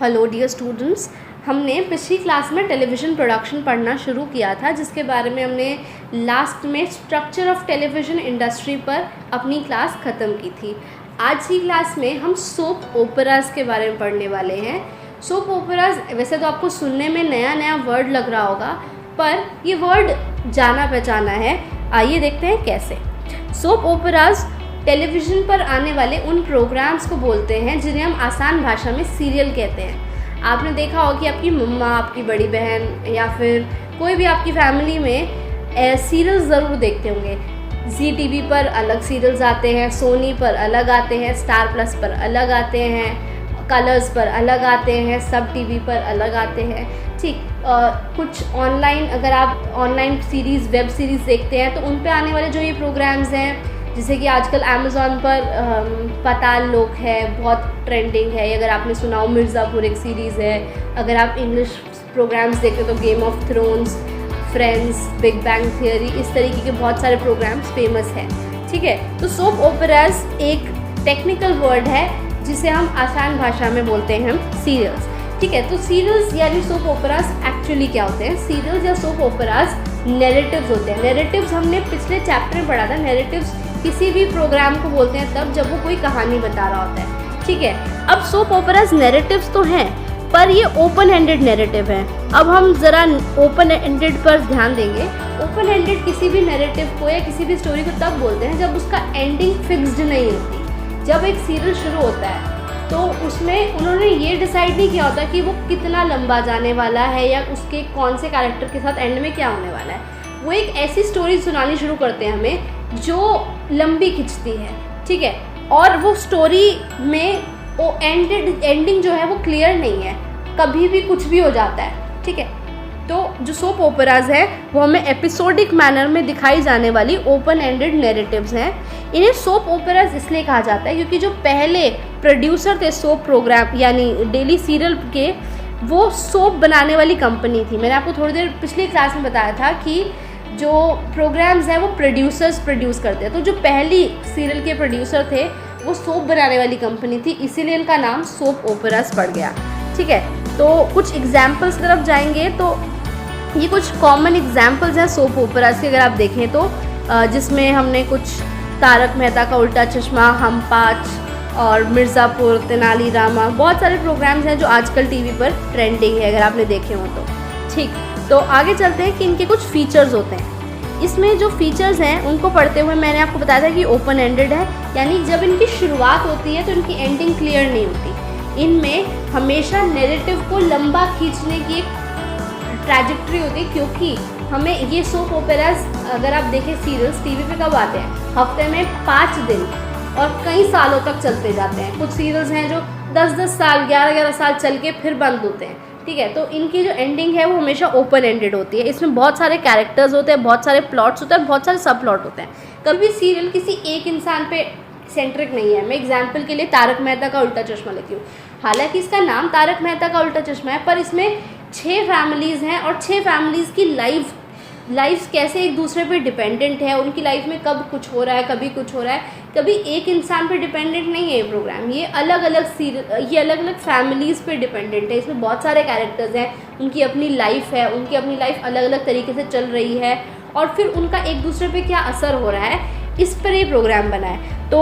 Hello dear students, हमने पिछली class में टेलीविज़न प्रोडक्शन पढ़ना शुरू किया था, जिसके बारे में हमने लास्ट में स्ट्रक्चर ऑफ टेलीविज़न इंडस्ट्री पर अपनी क्लास ख़त्म की थी। आज की क्लास में हम सोप ओपेराज़ के बारे में पढ़ने वाले हैं। सोप ओपेराज़ वैसे तो आपको सुनने में नया नया वर्ड लग रहा होगा, पर ये वर्ड जाना पहचाना है। आइए देखते हैं कैसे। सोप ओपेराज़ टेलीविज़न पर आने वाले उन प्रोग्राम्स को बोलते हैं जिन्हें हम आसान भाषा में सीरियल कहते हैं। आपने देखा होगा कि आपकी मम्मा, आपकी बड़ी बहन या फिर कोई भी आपकी फैमिली में सीरियल्स ज़रूर देखते होंगे। जी टीवी पर अलग सीरियल्स आते हैं, सोनी पर अलग आते हैं, स्टार प्लस पर अलग आते हैं, कलर्स पर अलग आते हैं, सब टीवी पर अलग आते हैं। ठीक, कुछ ऑनलाइन, अगर आप ऑनलाइन सीरीज़, वेब सीरीज़ देखते हैं तो उन पे आने वाले जो ये प्रोग्राम्स हैं, जैसे कि आजकल अमेज़ॉन पर पाताल लोक है, बहुत ट्रेंडिंग है। अगर आपने सुना हो, मिर्ज़ापुर एक सीरीज़ है। अगर आप इंग्लिश प्रोग्राम्स देखते हो तो game of thrones, friends, big bang theory, इस तरीके के बहुत सारे प्रोग्राम्स फेमस हैं। ठीक है, तो सोप ओपेराज़ एक टेक्निकल वर्ड है जिसे हम आसान भाषा में बोलते हैं सीरियल्स। ठीक है, तो सीरियल्स यानी सोप ओपेराज़ एक्चुअली क्या होते हैं? सीरियल्स या सोप ओपेराज़ नैरेटिव्स होते हैं। नैरेटिव्स हमने पिछले चैप्टर में पढ़ा था। नैरेटिव्स किसी भी प्रोग्राम को बोलते हैं तब जब वो कोई कहानी बता रहा होता है। ठीक है, अब सोप ओपेराज़ नैरेटिव्स तो हैं, पर ये ओपन एंडेड नैरेटिव हैं। अब हम ज़रा ओपन एंडेड पर ध्यान देंगे। ओपन एंडेड किसी भी नैरेटिव को या किसी भी स्टोरी को तब बोलते हैं जब उसका एंडिंग फिक्स्ड नहीं होती। जब एक सीरियल शुरू होता है तो उसमें उन्होंने ये डिसाइड नहीं किया होता कि वो कितना लंबा जाने वाला है या उसके कौन से कैरेक्टर के साथ एंड में क्या होने वाला है। वो एक ऐसी स्टोरी सुनानी शुरू करते हैं हमें जो लंबी खिंचती है। ठीक है, और वो स्टोरी में वो एंडिंग जो है वो क्लियर नहीं है, कभी भी कुछ भी हो जाता है। ठीक है, तो जो सोप ओपेराज़ है वो हमें एपिसोडिक मैनर में दिखाई जाने वाली ओपन एंडेड नैरेटिव्स हैं। इन्हें सोप ओपेराज़ इसलिए कहा जाता है क्योंकि जो पहले प्रोड्यूसर थे सोप प्रोग्राम यानी डेली सीरियल के, वो सोप बनाने वाली कंपनी थी। मैंने आपको थोड़ी देर पिछली क्लास में बताया था कि जो प्रोग्राम्स हैं वो प्रोड्यूसर्स प्रोड्यूस करते हैं। तो जो पहली सीरियल के प्रोड्यूसर थे वो सोप बनाने वाली कंपनी थी, इसीलिए इनका नाम सोप ओपेराज़ पड़ गया। ठीक है, तो कुछ एग्जाम्पल्स की तरफ जाएंगे तो ये कुछ कॉमन एग्जाम्पल्स हैं सोप ओपेराज़ के। अगर आप देखें तो जिसमें हमने कुछ तारक मेहता का उल्टा चश्मा, हम पाँच और मिर्ज़ापुर, तेनाली रामा, बहुत सारे प्रोग्राम्स हैं जो आजकल टीवी पर ट्रेंडिंग है, अगर आपने देखे हो तो। ठीक, तो आगे चलते हैं कि इनके कुछ फीचर्स होते हैं। इसमें जो फीचर्स हैं उनको पढ़ते हुए मैंने आपको बताया था कि ओपन एंडेड है, यानी जब इनकी शुरुआत होती है तो इनकी एंडिंग क्लियर नहीं होती। इनमें हमेशा नैरेटिव को लंबा खींचने की एक ट्रैजेक्टरी होती है, क्योंकि हमें ये सोप ओपेराज़, अगर आप देखें सीरियल्स टीवी पे कब आते हैं, हफ्ते में 5 दिन और कई सालों तक चलते जाते हैं। कुछ सीरियल्स हैं जो 10-10 साल, 11-11 साल चल के फिर बंद होते हैं। ठीक है, तो इनकी जो एंडिंग है वो हमेशा ओपन एंडेड होती है। इसमें बहुत सारे कैरेक्टर्स होते हैं, बहुत सारे प्लॉट्स होते हैं, बहुत सारे सब प्लॉट होते हैं। कभी भी सीरियल किसी एक इंसान पे सेंट्रिक नहीं है। मैं एग्जाम्पल के लिए तारक मेहता का उल्टा चश्मा लेती हूँ। हालांकि इसका नाम तारक मेहता का उल्टा चश्मा है, पर इसमें 6 फैमिलीज़ हैं और 6 फैमिलीज़ की लाइफ कैसे एक दूसरे पे डिपेंडेंट है, उनकी लाइफ में कब कुछ हो रहा है, कभी कुछ हो रहा है, कभी एक इंसान पे डिपेंडेंट नहीं है ये प्रोग्राम। ये अलग अलग फैमिलीज़ पे डिपेंडेंट है। इसमें बहुत सारे कैरेक्टर्स हैं, उनकी अपनी लाइफ है, उनकी अपनी लाइफ अलग अलग तरीके से चल रही है और फिर उनका एक दूसरे पे क्या असर हो रहा है, इस पर ये प्रोग्राम बना है। तो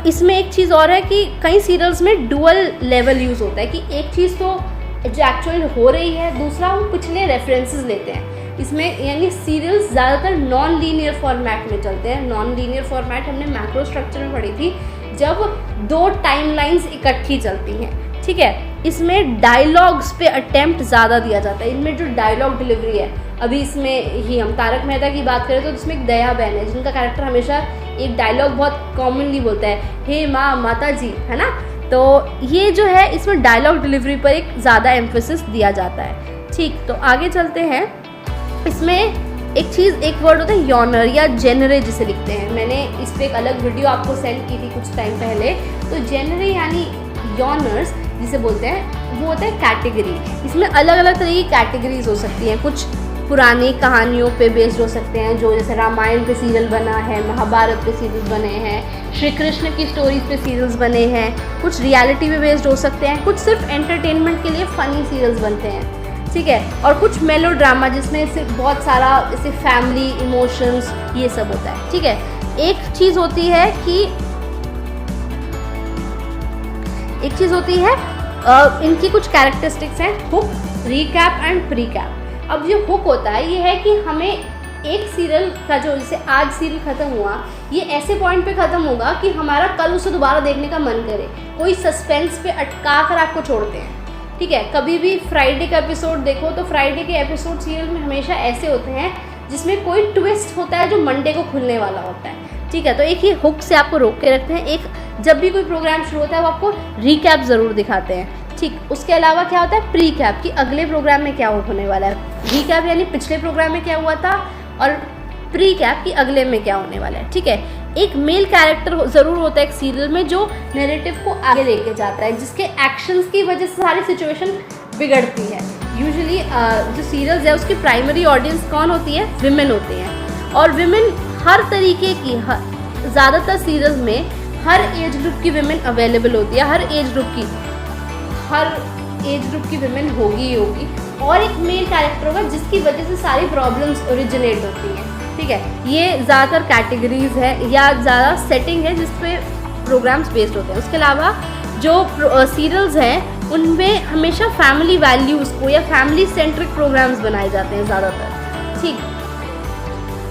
इसमें एक चीज़ और है कि कई सीरियल्स में डुअल लेवल यूज़ होता है कि एक चीज़ तो जो एक्चुअल हो रही है, दूसरा वो पिछले रेफरेंसेस लेते हैं इसमें। यानी सीरियल्स ज़्यादातर नॉन लीनियर फॉर्मेट में चलते हैं। नॉन लीनियर फॉर्मेट हमने मैक्रो स्ट्रक्चर में पढ़ी थी, जब 2 टाइमलाइंस इकट्ठी चलती हैं। ठीक है, इसमें डायलॉग्स पे अटेम्प्ट ज़्यादा दिया जाता है। इनमें जो डायलॉग डिलीवरी है, अभी इसमें ही हम तारक मेहता की बात करें तो इसमें एक दया बहन है जिनका कैरेक्टर हमेशा एक डायलॉग बहुत कॉमनली बोलता है, हे माँ, माता जी, है ना। तो ये जो है इसमें डायलॉग डिलीवरी पर एक ज़्यादा एम्फेसिस दिया जाता है। ठीक, तो आगे चलते हैं। इसमें एक वर्ड होता है यॉनर या जेनरे जिसे लिखते हैं। मैंने इस पर एक अलग वीडियो आपको सेंड की थी कुछ टाइम पहले। तो जेनरे यानी यॉनर्स जिसे बोलते हैं वो होता है कैटेगरी। इसमें अलग अलग तरह की कैटेगरीज हो सकती हैं। कुछ पुरानी कहानियों पे बेस्ड हो सकते हैं, जो जैसे रामायण पे सीरियल बना है, महाभारत पे सीरियल बने हैं, श्री कृष्ण की स्टोरीज पे सीरियल्स बने हैं, कुछ रियलिटी पे बेस्ड हो सकते हैं, कुछ सिर्फ एंटरटेनमेंट के लिए फ़नी सीरियल्स बनते हैं, ठीक है, और कुछ मेलो ड्रामा जिसमें सिर्फ बहुत सारा जैसे फैमिली इमोशंस ये सब होता है, ठीक है। एक चीज़ होती है इनकी कुछ कैरेक्टरिस्टिक्स हैं, हुक, रीकैप एंड प्रीकैप। अब जो हुक होता है ये है कि हमें एक सीरियल का जो जैसे आज सीरियल ख़त्म हुआ, ये ऐसे पॉइंट पे ख़त्म होगा कि हमारा कल उसे दोबारा देखने का मन करे, कोई सस्पेंस पे अटका कर आपको छोड़ते हैं, ठीक है। कभी भी फ्राइडे का एपिसोड देखो तो फ्राइडे के एपिसोड सीरियल में हमेशा ऐसे होते हैं जिसमें कोई ट्विस्ट होता है जो मंडे को खुलने वाला होता है, ठीक है। तो एक ही हुक से आपको रोक के रखते हैं। एक जब भी कोई प्रोग्राम शुरू होता है वो आपको रीकैप ज़रूर दिखाते हैं, ठीक। उसके अलावा क्या होता है प्री कैप, कि अगले प्रोग्राम में क्या होने वाला है। रीकैप यानी पिछले प्रोग्राम में क्या हुआ था, और प्री कैप कि अगले में क्या होने वाला है, ठीक है। एक मेल कैरेक्टर ज़रूर होता है एक सीरियल में जो नैरेटिव को आगे लेके जाता है, जिसके एक्शंस की वजह से सारी सिचुएशन बिगड़ती है। यूजुअली जो सीरियल्स है उसकी प्राइमरी ऑडियंस कौन होती है, विमेन होती हैं, और विमेन हर तरीके की, ज़्यादातर सीरियल्स में हर एज ग्रुप की विमेन अवेलेबल होती है, हर एज ग्रुप की विमेन होगी ही होगी, और एक मेल कैरेक्टर होगा जिसकी वजह से सारी प्रॉब्लम्स ओरिजिनेट होती हैं, ठीक है। ये ज़्यादातर कैटेगरीज है या ज़्यादा सेटिंग है जिस पे प्रोग्राम्स बेस्ड होते हैं। उसके अलावा जो सीरियल्स हैं उनमें हमेशा फैमिली वैल्यूज़ को या फैमिली सेंट्रिक प्रोग्राम्स बनाए जाते हैं ज़्यादातर, ठीक।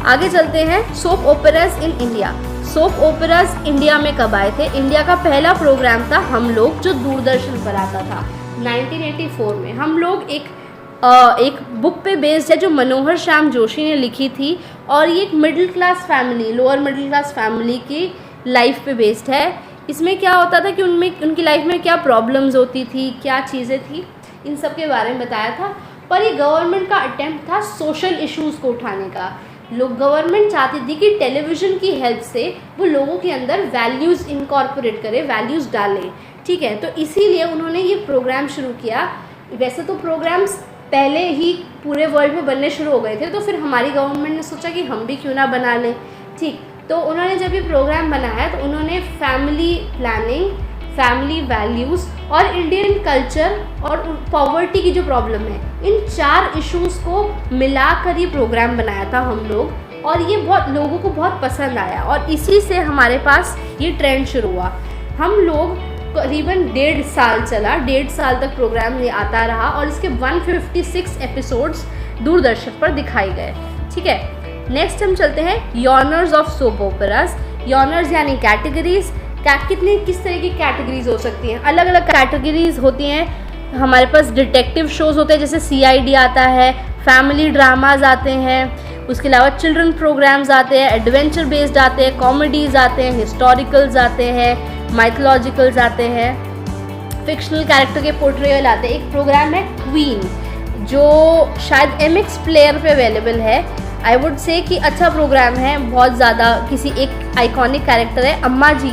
आगे चलते हैं soap operas in India. Soap operas India में कब आए थे? इंडिया का पहला प्रोग्राम था हम लोग, जो दूरदर्शन पर आता था 1984 में। हम लोग एक बुक पे बेस्ड है जो मनोहर श्याम जोशी ने लिखी थी, और ये एक middle class family, lower middle class family की लाइफ पे बेस्ड है। इसमें क्या होता था कि उनकी लाइफ में क्या प्रॉब्लम्स होती थी, क्या चीज़ें थी, इन सब के बारे में बताया था। पर ये गवर्नमेंट का अटेम्प्ट था सोशल इश्यूज़ को उठाने का। गवर्नमेंट चाहती थी कि टेलीविज़न की हेल्प से वो लोगों के अंदर वैल्यूज़ इनकॉर्पोरेट करे, वैल्यूज़ डाले, ठीक है। तो इसीलिए उन्होंने ये प्रोग्राम शुरू किया। वैसे तो प्रोग्राम्स पहले ही पूरे वर्ल्ड में बनने शुरू हो गए थे, तो फिर हमारी गवर्नमेंट ने सोचा कि हम भी क्यों ना बना लें, ठीक। तो उन्होंने जब ये प्रोग्राम बनाया तो उन्होंने फैमिली प्लानिंग, फैमिली वैल्यूज़ और इंडियन कल्चर और पॉवर्टी की जो प्रॉब्लम है, इन 4 इश्यूज़ को मिलाकर ये प्रोग्राम बनाया था हम लोग, और ये बहुत लोगों को बहुत पसंद आया, और इसी से हमारे पास ये ट्रेंड शुरू हुआ। हम लोग करीबन 1.5 साल चला, 1.5 साल तक प्रोग्राम ये आता रहा, और इसके 156 एपिसोड्स दूरदर्शन पर दिखाए गए, ठीक है। नेक्स्ट हम चलते हैं जॉनर्स ऑफ सोप ओपेराज। जॉनर्स यानी कैटेगरीज। किस तरह की कैटेगरीज हो सकती हैं? अलग अलग कैटेगरीज होती हैं। हमारे पास डिटेक्टिव शोज़ होते हैं, जैसे CID आता है, फैमिली ड्रामाज आते हैं, उसके अलावा चिल्ड्रन प्रोग्राम्स आते हैं, एडवेंचर बेस्ड आते हैं, कॉमेडीज़ आते हैं, हिस्टोरिकल्स आते हैं, माइथोलॉजिकल्स आते हैं, फिक्शनल कैरेक्टर के पोर्ट्रेयल आते हैं। एक प्रोग्राम है क्वीन, जो शायद MX प्लेयर पे अवेलेबल है। आई वुड से कि अच्छा प्रोग्राम है, बहुत ज़्यादा किसी एक आइकॉनिक कैरेक्टर है, अम्मा जी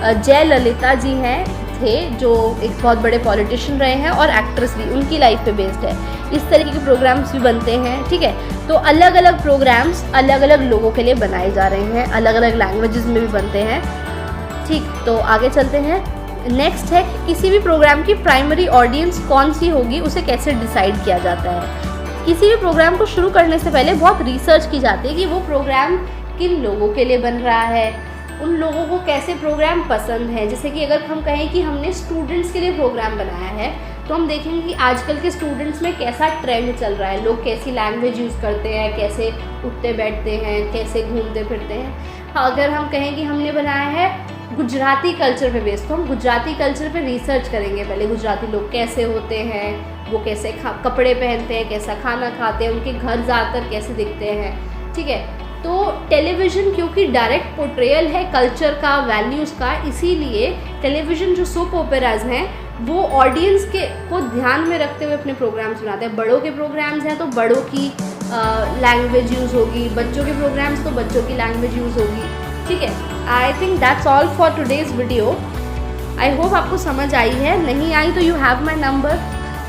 जयललिता जी थे, जो एक बहुत बड़े पॉलिटिशियन रहे हैं और एक्ट्रेस भी, उनकी लाइफ पे बेस्ड है। इस तरीके के प्रोग्राम्स भी बनते हैं, ठीक है। तो अलग अलग प्रोग्राम्स अलग अलग लोगों के लिए बनाए जा रहे हैं, अलग अलग लैंग्वेजेस में भी बनते हैं, ठीक। तो आगे चलते हैं। नेक्स्ट है कि किसी भी प्रोग्राम की प्राइमरी ऑडियंस कौन सी होगी, उसे कैसे डिसाइड किया जाता है। किसी भी प्रोग्राम को शुरू करने से पहले बहुत रिसर्च की जाती है कि वो प्रोग्राम किन लोगों के लिए बन रहा है, उन लोगों को कैसे प्रोग्राम पसंद है। जैसे कि अगर हम कहें कि हमने स्टूडेंट्स के लिए प्रोग्राम बनाया है, तो हम देखेंगे कि आजकल के स्टूडेंट्स में कैसा ट्रेंड चल रहा है, लोग कैसी लैंग्वेज यूज़ करते हैं, कैसे उठते बैठते हैं, कैसे घूमते फिरते हैं। अगर हम कहें कि हमने बनाया है गुजराती कल्चर पे बेस्ड, तो हम गुजराती कल्चर पे रिसर्च करेंगे पहले, गुजराती लोग कैसे होते हैं, वो कैसे कपड़े पहनते हैं, कैसा खाना खाते हैं, उनके घर ज़्यादातर कैसे दिखते हैं, ठीक है। तो टेलीविज़न क्योंकि डायरेक्ट पोर्ट्रेयल है कल्चर का, वैल्यूज़ का, इसीलिए टेलीविज़न जो सोप ओपेराज हैं वो ऑडियंस को ध्यान में रखते हुए अपने प्रोग्राम्स बनाते हैं। बड़ों के प्रोग्राम्स हैं तो बड़ों की लैंग्वेज यूज़ होगी, बच्चों के प्रोग्राम्स तो बच्चों की लैंग्वेज यूज़ होगी, ठीक है। I think that's all for today's video. I hope आपको समझ आई है, नहीं आई तो you have my number,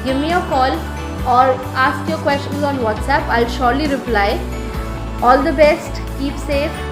give me a call, or ask your questions on WhatsApp. I'll surely reply. All the best. Keep safe.